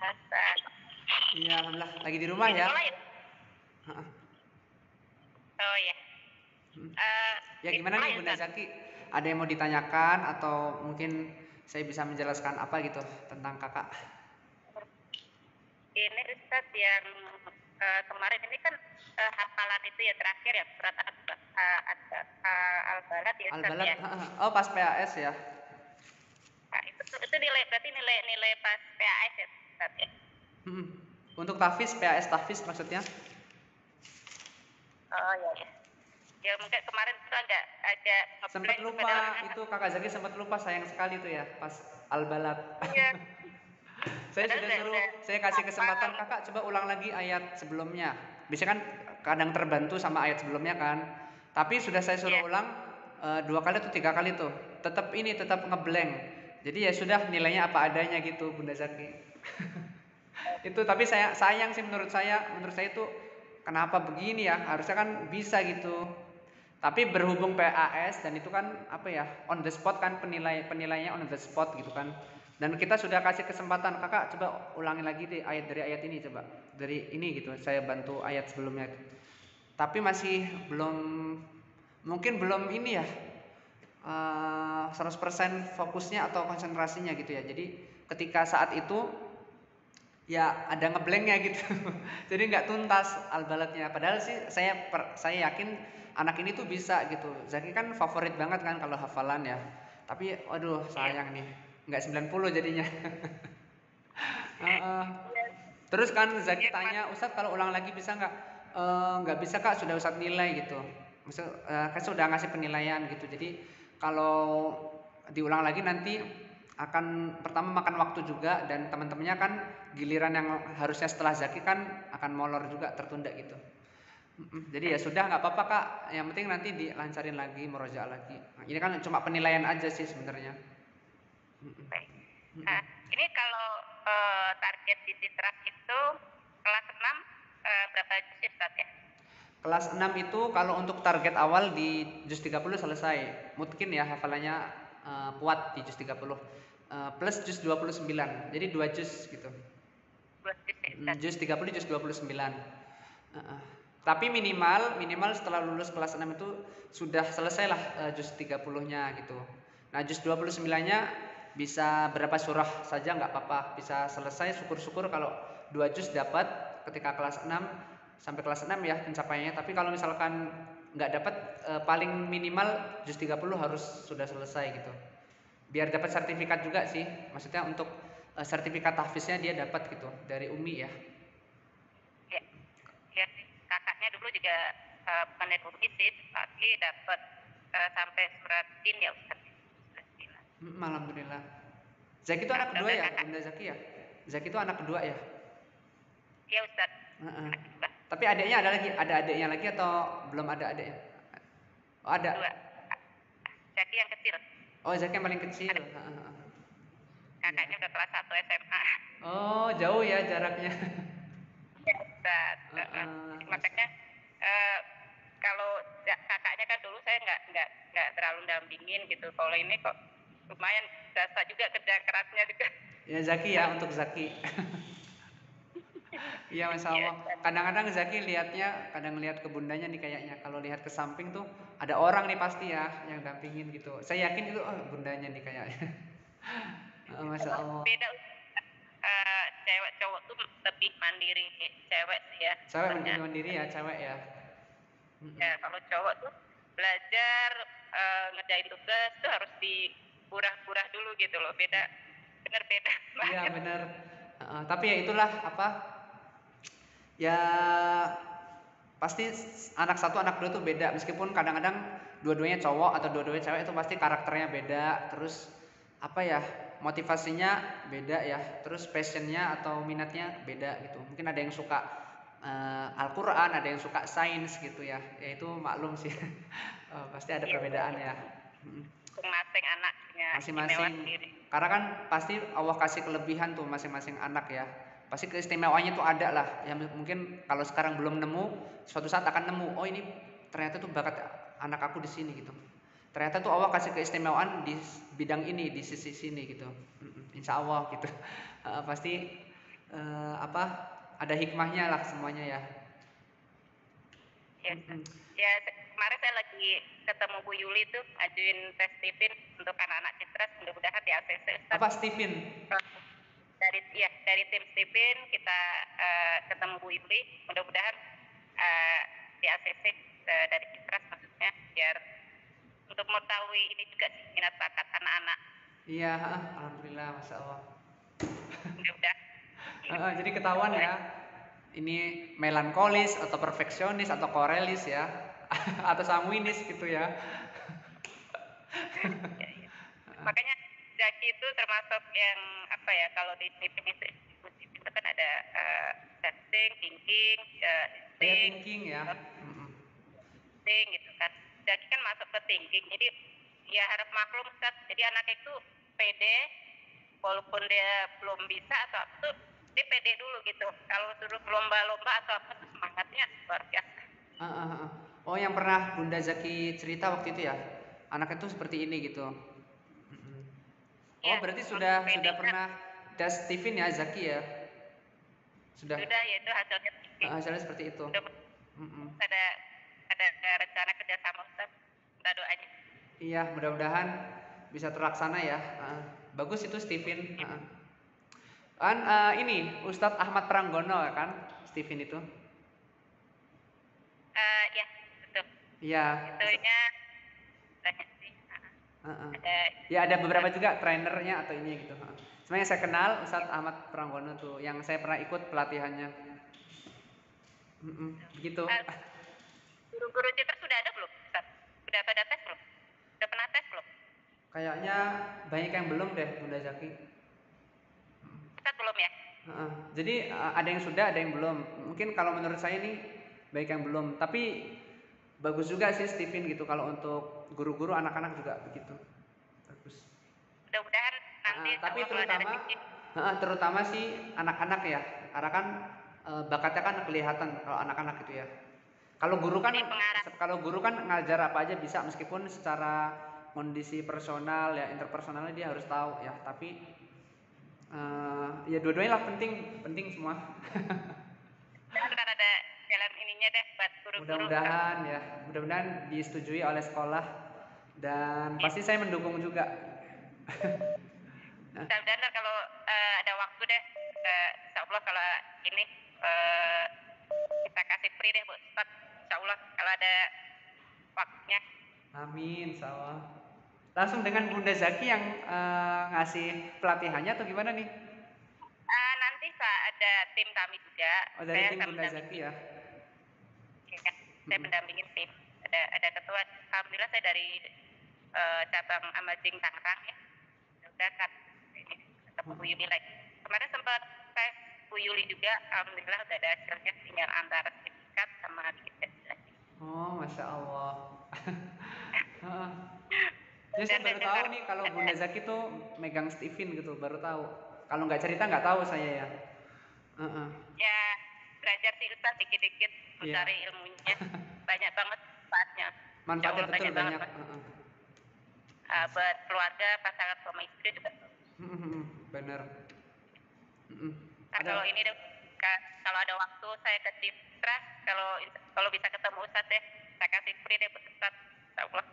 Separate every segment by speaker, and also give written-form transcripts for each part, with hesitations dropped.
Speaker 1: Hasan.
Speaker 2: Iya, alhamdulillah. Lagi di rumah
Speaker 1: Di
Speaker 2: ya?
Speaker 1: sekolah ya?
Speaker 2: Heeh.
Speaker 1: Oh ya.
Speaker 2: Hmm.
Speaker 1: Eh,
Speaker 2: Ya
Speaker 1: di
Speaker 2: gimana
Speaker 1: sekolah
Speaker 2: nih
Speaker 1: ya
Speaker 2: Bunda
Speaker 1: Ustaz?
Speaker 2: Zaki? Ada yang mau ditanyakan atau mungkin saya bisa menjelaskan apa gitu tentang kakak?
Speaker 1: Ini Ustaz yang kemarin ini kan hafalan itu ya terakhir ya surat Al-Balad ya Ustaz
Speaker 2: Al-Balad,
Speaker 1: ya.
Speaker 2: oh pas PAS ya?
Speaker 1: Nah, itu nilai berarti nilai pas PAS ya Ustaz ya.
Speaker 2: Hmm. Untuk tahfiz, PAS tahfiz maksudnya?
Speaker 1: Oh ya ya. Ya mungkin kemarin itu agak
Speaker 2: Sempat
Speaker 1: ngeblank tuh padahal
Speaker 2: lupa, itu kakak Zaki sempat lupa sayang sekali tuh ya pas Al-Balad.
Speaker 1: iya
Speaker 2: Saya
Speaker 1: padahal
Speaker 2: sudah suruh,
Speaker 1: udah
Speaker 2: saya kasih
Speaker 1: hafal
Speaker 2: kesempatan kakak coba ulang lagi ayat sebelumnya. Biasanya kan kadang terbantu sama ayat sebelumnya kan. Tapi sudah saya suruh
Speaker 1: ya.
Speaker 2: ulang 2 kali atau 3 kali tuh, tetap ngeblank. Jadi ya sudah nilainya apa adanya gitu Bunda Zaki. Itu tapi saya sayang sih menurut saya itu kenapa begini ya? Harusnya kan bisa gitu. Tapi berhubung PAS dan itu kan apa ya on the spot kan penilaiannya on the spot gitu kan. Dan kita sudah kasih kesempatan kakak coba ulangi lagi deh ayat dari ayat ini coba dari ini gitu saya bantu ayat sebelumnya. Tapi masih belum mungkin belum ini ya 100% fokusnya atau konsentrasinya gitu ya. Jadi ketika saat itu ya ada ngeblanknya gitu. Jadi nggak tuntas al-baladnya. Padahal sih saya yakin anak ini tuh bisa gitu. Zaki kan favorit banget kan kalau hafalan ya. Tapi aduh
Speaker 1: Iya.
Speaker 2: sayang nih. Nggak 90 jadinya. Heeh.
Speaker 1: Iya.
Speaker 2: Terus kan
Speaker 1: Ya,
Speaker 2: Zaki tanya, Ustadz kalau ulang lagi bisa nggak? Nggak bisa kak, sudah Ustadz nilai gitu. Maksud, kan sudah ngasih penilaian gitu. Jadi kalau diulang lagi nanti akan pertama makan waktu juga dan teman-temannya kan giliran yang harusnya setelah Zaki kan akan molor juga tertunda gitu. Jadi ya sudah nggak apa-apa kak. Yang penting nanti dilancarin lagi, murojaah lagi. Nah, ini kan cuma penilaian aja sih sebenarnya.
Speaker 1: baik. Nah, ini kalau target di Sitrak itu kelas 6 berapa juz ya Ustaz ya?
Speaker 2: Kelas 6 itu kalau untuk target awal di juz 30 selesai. Mungkin ya hafalannya kuat di juz 30. Plus juz 29. Jadi 2 juz gitu.
Speaker 1: 2 juz ya Ustaz?
Speaker 2: Juz 30 juz 29. Tapi minimal setelah lulus kelas 6 itu sudah selesai lah juz 30-nya gitu. Nah, juz 29-nya bisa berapa surah saja nggak apa-apa, bisa selesai syukur-syukur kalau 2 juz dapat ketika kelas 6 sampai kelas 6 ya pencapaiannya. Tapi kalau misalkan nggak dapat paling minimal juz 30 harus sudah selesai gitu. Biar dapat sertifikat juga sih. Maksudnya untuk sertifikat tahfiznya dia dapat gitu dari Umi ya.
Speaker 1: Ya. Ya, kakaknya dulu juga bukan dari UMI sih, tapi dapat sampai surat din ya Ustaz.
Speaker 2: Alhamdulillah. Zaki itu
Speaker 1: Nah,
Speaker 2: anak kedua
Speaker 1: mudah-mudahan
Speaker 2: ya,
Speaker 1: kakak.
Speaker 2: Bunda Zaki ya? Zaki itu anak kedua ya?
Speaker 1: Iya Ustaz.
Speaker 2: Heeh.
Speaker 1: Anak kedua.
Speaker 2: Tapi adiknya ada adiknya lagi atau belum ada adiknya? Oh ada.
Speaker 1: Dua. Jadi yang kecil.
Speaker 2: Oh Zaki yang paling kecil.
Speaker 1: Ada
Speaker 2: Heeh. Iya.
Speaker 1: kakaknya udah kelas 1 SMA.
Speaker 2: Oh jauh ya jaraknya.
Speaker 1: Ya Ustaz. Makanya eh, kalau kakaknya kan dulu saya nggak terlalu dampingin gitu. Kalau ini kok lumayan berasa juga kerja kerasnya juga.
Speaker 2: Ya Zaki ya untuk Zaki. Iya Masya
Speaker 1: Iya,
Speaker 2: Allah. Kadang-kadang Zaki lihatnya, kadang lihat ke bundanya nih kayaknya. Kalau lihat ke samping tuh ada orang nih pasti ya yang dampingin gitu. Saya yakin itu bundanya nih kayaknya. Masya Allah.
Speaker 1: beda cewek cowok tuh lebih mandiri cewek sih ya
Speaker 2: Cewek
Speaker 1: sebenarnya.
Speaker 2: lebih mandiri ya cewek ya.
Speaker 1: Ya kalau cowok tuh belajar ngerjain tugas tuh harus dikurah-kurah dulu gitu loh, beda beda
Speaker 2: Iya
Speaker 1: banget.
Speaker 2: benar. Tapi ya itulah apa ya pasti anak satu anak dua tuh beda meskipun kadang-kadang dua-duanya cowok atau dua-duanya cewek itu pasti karakternya beda terus apa ya motivasinya beda ya terus passionnya atau minatnya beda gitu mungkin ada yang suka Al-Quran ada yang suka sains gitu ya itu maklum sih. Pasti ada
Speaker 1: Iya,
Speaker 2: perbedaan ya.
Speaker 1: masing-masing anaknya istimewa
Speaker 2: Masing-masing
Speaker 1: sendiri.
Speaker 2: karena kan pasti Allah kasih kelebihan tuh masing-masing anak ya pasti keistimewaannya tuh ada lah yang mungkin kalau sekarang belum nemu suatu saat akan nemu oh ini ternyata tuh bakat anak aku di sini gitu ternyata tuh Allah kasih keistimewaan di bidang ini di sisi sini gitu insya Allah gitu. Pasti apa, ada hikmahnya lah semuanya ya.
Speaker 1: Ya, ya kemarin saya lagi ketemu Bu Yuli tuh ngajuin tes Stipin untuk anak-anak Citras, mudah-mudahan di ACC.
Speaker 2: Apa Stephen?
Speaker 1: Dari tim Stipin kita ketemu Bu Yuli, mudah-mudahan di ACC dari Citras maksudnya, biar untuk mengetahui ini juga sih minat bakat anak-anak.
Speaker 2: Iya, alhamdulillah, masya Allah.
Speaker 1: Mudah-mudahan.
Speaker 2: Jadi ketahuan ya, ini melankolis atau perfeksionis atau korelis ya, atau sanguinis gitu ya.
Speaker 1: Makanya Zaki itu termasuk yang apa ya, kalau di definisi itu kan ada testing, thinking,
Speaker 2: thinking ya.
Speaker 1: Thinking gitu kan. Zaki kan masuk ke thinking, jadi ya harap maklum Ustaz, jadi anak itu pede walaupun dia belum bisa atau apa tuh, dia pede dulu gitu. Kalau suruh lomba-lomba atau apa tuh semangatnya luar biasa.
Speaker 2: Oh, yang pernah Bunda Zaki cerita waktu itu ya, anak itu seperti ini gitu. Oh, berarti sudah pernah tes Stephen ya Zaki ya? Sudah ya, itu hasilnya. Hasilnya seperti itu.
Speaker 1: Ada rencana kerjasama Ustaz, kita doanya.
Speaker 2: Iya, mudah-mudahan bisa terlaksana ya. Bagus itu Stephen. Kan ini Ustadz Ahmad Pranggono kan Stephen itu?
Speaker 1: Ya, betul.
Speaker 2: Iya.
Speaker 1: Itunya banyak sih.
Speaker 2: Ya ada beberapa juga trainernya atau ini gitu. Sebenarnya saya kenal Ustadz Ahmad Pranggono tuh, yang saya pernah ikut pelatihannya. Begitu.
Speaker 1: Guru-guru Citra sudah ada belum, Ustaz? Sudah pada tes belum? Sudah pernah tes belum?
Speaker 2: Kayaknya banyak yang belum deh, Bunda Zaki.
Speaker 1: Ustaz belum ya?
Speaker 2: Jadi ada yang sudah, ada yang belum. Mungkin kalau menurut saya ini banyak yang belum. Tapi bagus juga sih Stephen gitu, kalau untuk guru-guru anak-anak juga begitu. Bagus.
Speaker 1: Mudah-mudahan nanti.
Speaker 2: Tapi terutama sih anak-anak ya, karena kan bakatnya kan kelihatan kalau anak-anak gitu ya. Kalau guru kan ngajar apa aja bisa, meskipun secara kondisi personal ya, interpersonalnya dia harus tahu ya. Tapi ya dua-duanya lah penting semua.
Speaker 1: Ntar ada jalan ininya deh buat guru-guru.
Speaker 2: Mudah-mudahan disetujui oleh sekolah, dan pasti saya mendukung juga.
Speaker 1: Mudah-mudahan kalau ada waktu deh, insya Allah kalau ini kita kasih free deh buat Ustaz, insya Allah kalau ada waktunya.
Speaker 2: Amin, insya langsung dengan Bunda Zaki yang ngasih pelatihannya atau gimana nih?
Speaker 1: Nanti ada tim kami juga.
Speaker 2: Dari tim Bunda Zaki ya?
Speaker 1: Ya, saya mendampingin tim. Ada ketua. Alhamdulillah saya dari cabang Amazing Tangerang ya. Udah kan ketemu Bu Yuli lagi. Kemarin sempat tes Bu Yuli juga. Alhamdulillah udah ada hasilnya, tinggal antara sertifikat sama tes lagi.
Speaker 2: Oh, masya Allah. Ya saya baru tahu nih kalau Bunda Zaki tuh megang Stephen gitu, baru tahu. Kalau nggak cerita nggak tahu saya ya.
Speaker 1: Ya belajar sih Ustaz dikit-dikit mencari ilmunya. Banyak banget manfaatnya.
Speaker 2: Manfaatnya betul banyak.
Speaker 1: Buat keluarga, pasangan suami istri juga.
Speaker 2: Bener.
Speaker 1: Kalau ini deh, kalau ada waktu saya ke Citra, kalau bisa ketemu Ustaz deh, saya kasih free deh buat Ustaz. Allah.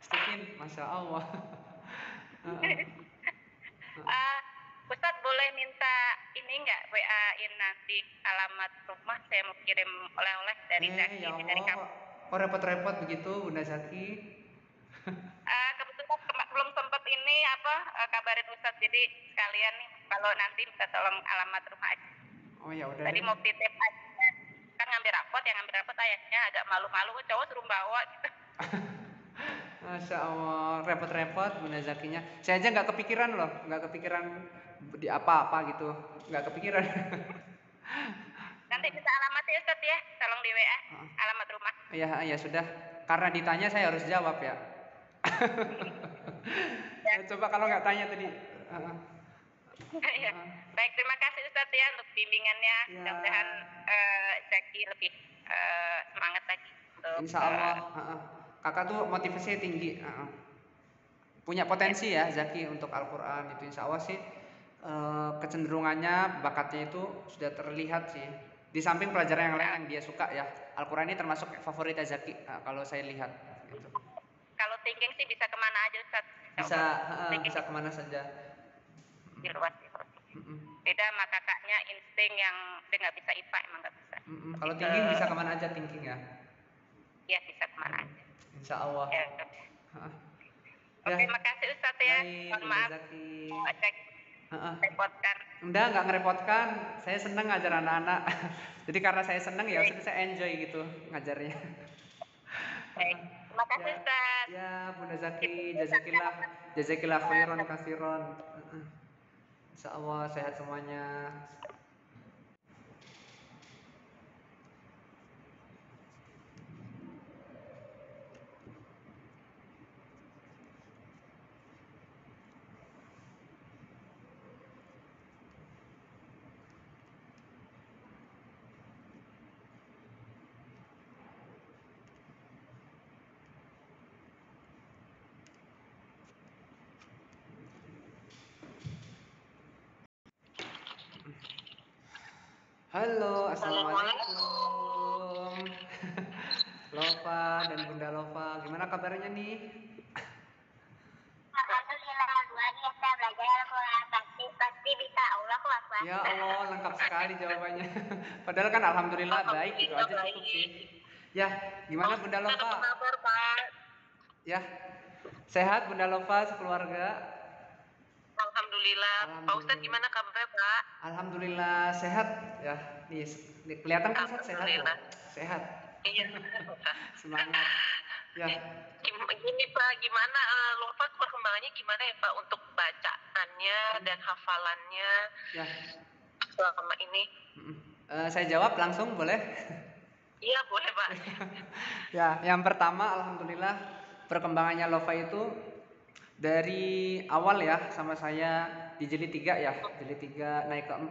Speaker 2: Stephen, masya Allah.
Speaker 1: Ustaz boleh minta ini nggak, WA-in nanti alamat rumah, saya mau kirim oleh-oleh dari Zaki, dari kamu.
Speaker 2: Oh, repot-repot begitu Bunda Zaki.
Speaker 1: Kebetulan belum sempat ini kabarin Ustaz, jadi sekalian nih kalau nanti minta tolong alamat rumah aja.
Speaker 2: Oh ya udah.
Speaker 1: Tadi mau titip aja, kan ngambil rapot ayahnya agak malu-malu, cowok suruh bawa gitu.
Speaker 2: Masya Allah, repot-repot Bunda Zakinya. Saya aja nggak kepikiran loh, nggak kepikiran di apa-apa gitu, nggak kepikiran.
Speaker 1: Nanti bisa alamatnya Ustaz ya, tolong di WA alamat rumah.
Speaker 2: Ya sudah, karena ditanya saya harus jawab ya. Coba kalau nggak tanya tadi.
Speaker 1: Baik, terima kasih Ustaz ya untuk bimbingannya. Mudah-mudahan Zaki lebih semangat lagi.
Speaker 2: Insya Allah. Kakak tuh motivasinya tinggi. Punya potensi ya Zaki untuk Al-Quran itu, insya Allah sih kecenderungannya, bakatnya itu sudah terlihat sih. Di samping pelajaran yang lain yang dia suka ya, Al-Quran ini termasuk favorit Zaki kalau saya lihat. Gitu.
Speaker 1: Kalau thinking sih bisa kemana aja Ustaz.
Speaker 2: Bisa kemana saja.
Speaker 1: Di luar sih. Beda sama kakaknya insting yang dia nggak bisa IPA, emang nggak bisa.
Speaker 2: Kalau thinking bisa kemana aja thinking ya?
Speaker 1: Iya, bisa kemana aja.
Speaker 2: Insya Allah.
Speaker 1: Ya. Oke, makasih Ustaz ya.
Speaker 2: Mohon
Speaker 1: maaf. Repotkan.
Speaker 2: Nggak ngerepotkan. Saya seneng ngajar anak-anak. Jadi karena saya seneng ya, saya enjoy gitu ngajarnya.
Speaker 1: Baik. Terima kasih Ustaz.
Speaker 2: Ya, Bunda Zaki, jazakillah khairan katsiran. Insya Allah sehat semuanya. Halo, assalamualaikum. Lova dan Bunda Lova, gimana kabarnya nih?
Speaker 1: Alhamdulillah, luar biasa belajar Al-Quran, pasti bisa, Allah Akbar.
Speaker 2: Ya Allah, lengkap sekali jawabannya. Padahal kan alhamdulillah baik, itu aja cukup sih. Ya, gimana Bunda Lova?
Speaker 1: Kabar, Pak?
Speaker 2: Ya, sehat Bunda Lova sekeluarga?
Speaker 1: Alhamdulillah. Pak Ustadz gimana kabarnya Pak?
Speaker 2: Alhamdulillah sehat ya. Nih kelihatan kan Ustadz sehat. Sehat.
Speaker 1: Iya.
Speaker 2: Semangat. Ya.
Speaker 1: Gini Pak, gimana Lova perkembangannya gimana ya Pak untuk bacaannya dan hafalannya?
Speaker 2: Ya.
Speaker 1: Selama ini.
Speaker 2: Saya jawab langsung boleh?
Speaker 1: Iya boleh Pak.
Speaker 2: Ya, yang pertama alhamdulillah perkembangannya Lova itu dari awal ya sama saya di jilid 3 ya, jilid 3 naik ke 4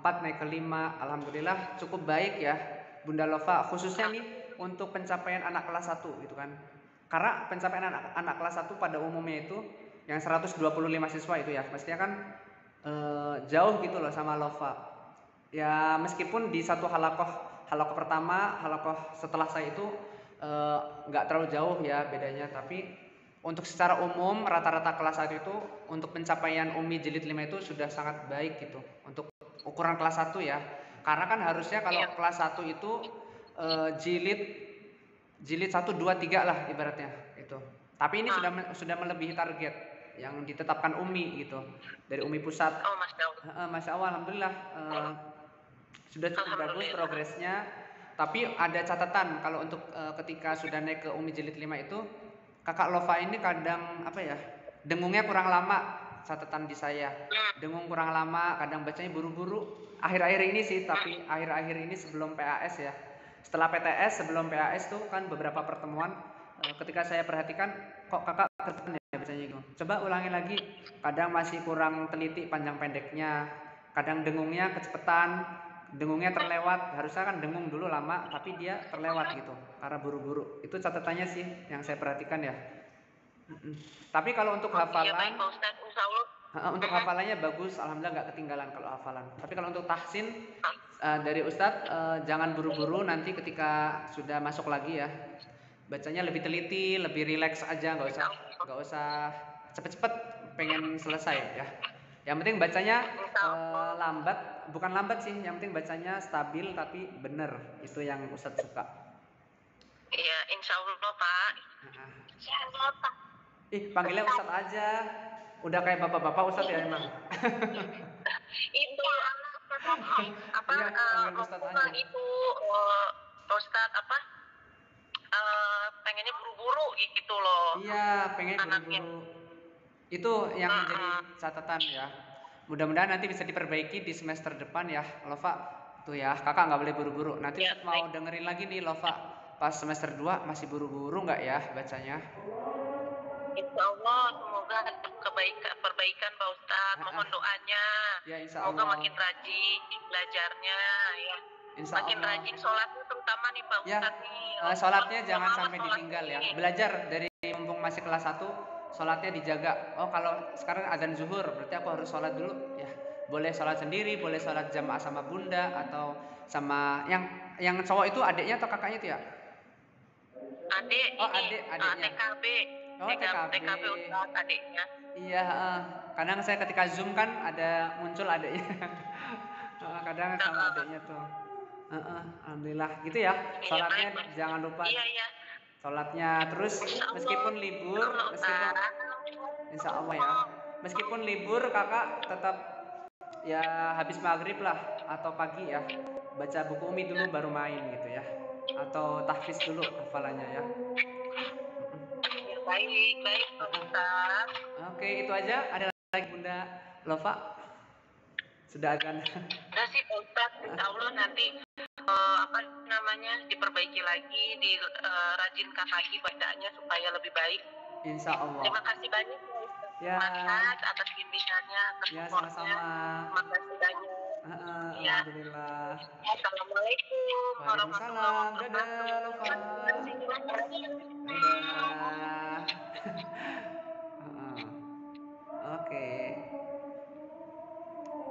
Speaker 2: naik ke 5, alhamdulillah cukup baik ya Bunda Lova, khususnya nih untuk pencapaian anak kelas 1 gitu kan. Karena pencapaian anak kelas 1 pada umumnya itu yang 125 siswa itu ya, mestinya kan jauh gitu loh sama Lova. Ya meskipun di satu halakoh pertama, halakoh setelah saya itu nggak terlalu jauh ya bedanya, tapi untuk secara umum rata-rata kelas 1 itu untuk pencapaian Umi jilid 5 itu sudah sangat baik gitu untuk ukuran kelas 1 ya. Karena kan harusnya kalau kelas 1 itu jilid 1, 2, 3 lah ibaratnya itu. Tapi ini sudah melebihi target yang ditetapkan Umi gitu dari Umi pusat.
Speaker 1: Oh, Masya
Speaker 2: Allah alhamdulillah sudah cukup bagus progresnya. Tapi ada catatan kalau untuk ketika sudah naik ke Umi jilid 5 itu Kakak Lova ini kadang dengungnya kurang lama, catatan di saya. Dengung kurang lama, kadang bacanya buru-buru. Akhir-akhir ini sih, tapi akhir-akhir ini sebelum PAS ya. Setelah PTS, sebelum PAS tuh kan beberapa pertemuan ketika saya perhatikan kok kakak kecepatan ya bacanya gitu. Coba ulangi lagi, kadang masih kurang teliti panjang pendeknya, kadang dengungnya kecepatan, dengungnya terlewat, harusnya kan dengung dulu lama tapi dia terlewat gitu karena buru-buru. Itu catatannya sih yang saya perhatikan ya. Tapi kalau untuk hafalan untuk hafalannya bagus, alhamdulillah nggak ketinggalan kalau hafalan. Tapi kalau untuk tahsin dari Ustadz jangan buru-buru, nanti ketika sudah masuk lagi ya bacanya lebih teliti, lebih rileks aja, nggak usah cepet-cepet pengen selesai ya. Yang penting bacanya bukan lambat sih, yang penting bacanya stabil tapi bener, itu yang Ustadz suka.
Speaker 1: Iya, insya Allah Pak. Insya Allah Pak.
Speaker 2: Panggilnya Ustadz aja, udah kayak bapak-bapak Ustadz ya emang.
Speaker 1: Itu Ibu Ustadz pengennya buru-buru gitu loh.
Speaker 2: Iya, pengen buru-buru. Itu yang menjadi catatan ya. Mudah-mudahan nanti bisa diperbaiki di semester depan ya, Lova. Tuh ya, kakak nggak boleh buru-buru. Nanti ya, mau dengerin lagi nih Lova, pas semester 2 masih buru-buru nggak ya bacanya?
Speaker 1: Insya Allah, semoga perbaikan Pak Ustadz. Mohon doanya.
Speaker 2: Ya, insya Allah.
Speaker 1: Semoga makin rajin belajarnya ya. Makin rajin sholatnya terutama nih Pak Ustadz nih.
Speaker 2: Sholatnya jangan sampai ditinggal ya. Belajar dari mumpung masih kelas 1, sholatnya dijaga. Oh kalau sekarang azan zuhur, berarti aku harus sholat dulu. Ya boleh sholat sendiri, boleh sholat jamaah sama bunda atau sama yang cowok itu adiknya atau kakaknya itu ya?
Speaker 1: Adik
Speaker 2: Oh
Speaker 1: ini
Speaker 2: adiknya.
Speaker 1: TKB,
Speaker 2: Oh TKB.
Speaker 1: TKB Ustaz adiknya.
Speaker 2: Iya, kadang saya ketika zoom kan ada muncul adiknya. Kadang sama
Speaker 1: Heeh.
Speaker 2: adiknya tuh. Alhamdulillah gitu ya.
Speaker 1: Iya
Speaker 2: Sholatnya
Speaker 1: baik Mas.
Speaker 2: jangan lupa.
Speaker 1: Iya iya.
Speaker 2: Sholatnya terus
Speaker 1: Insya Allah.
Speaker 2: meskipun libur,
Speaker 1: Allah
Speaker 2: meskipun
Speaker 1: Ustaz.
Speaker 2: insya Allah ya. Meskipun libur kakak tetap ya habis maghrib lah atau pagi ya. Baca buku Umi dulu baru main gitu ya. Atau tahfiz dulu hafalannya ya.
Speaker 1: Ya, baik baik Ustaz.
Speaker 2: Oke, itu aja. Ada lagi Bunda Lova? Sudah azan.
Speaker 1: Udah sih Pak Ustaz, insya Allah nanti apa namanya diperbaiki lagi, dirajinkan lagi bacaannya supaya lebih baik.
Speaker 2: Insya Allah.
Speaker 1: Terima kasih banyak ya Ustaz
Speaker 2: Ya.
Speaker 1: Manhaj atas bimbingannya, atas
Speaker 2: Ya
Speaker 1: supportnya.
Speaker 2: sama-sama.
Speaker 1: Terima kasih banyak. Ya.
Speaker 2: Alhamdulillah.
Speaker 1: Assalamualaikum
Speaker 2: Waalaikumsalam.
Speaker 1: warahmatullahi
Speaker 2: Dadah Lova.
Speaker 1: wabarakatuh.
Speaker 2: Dadah.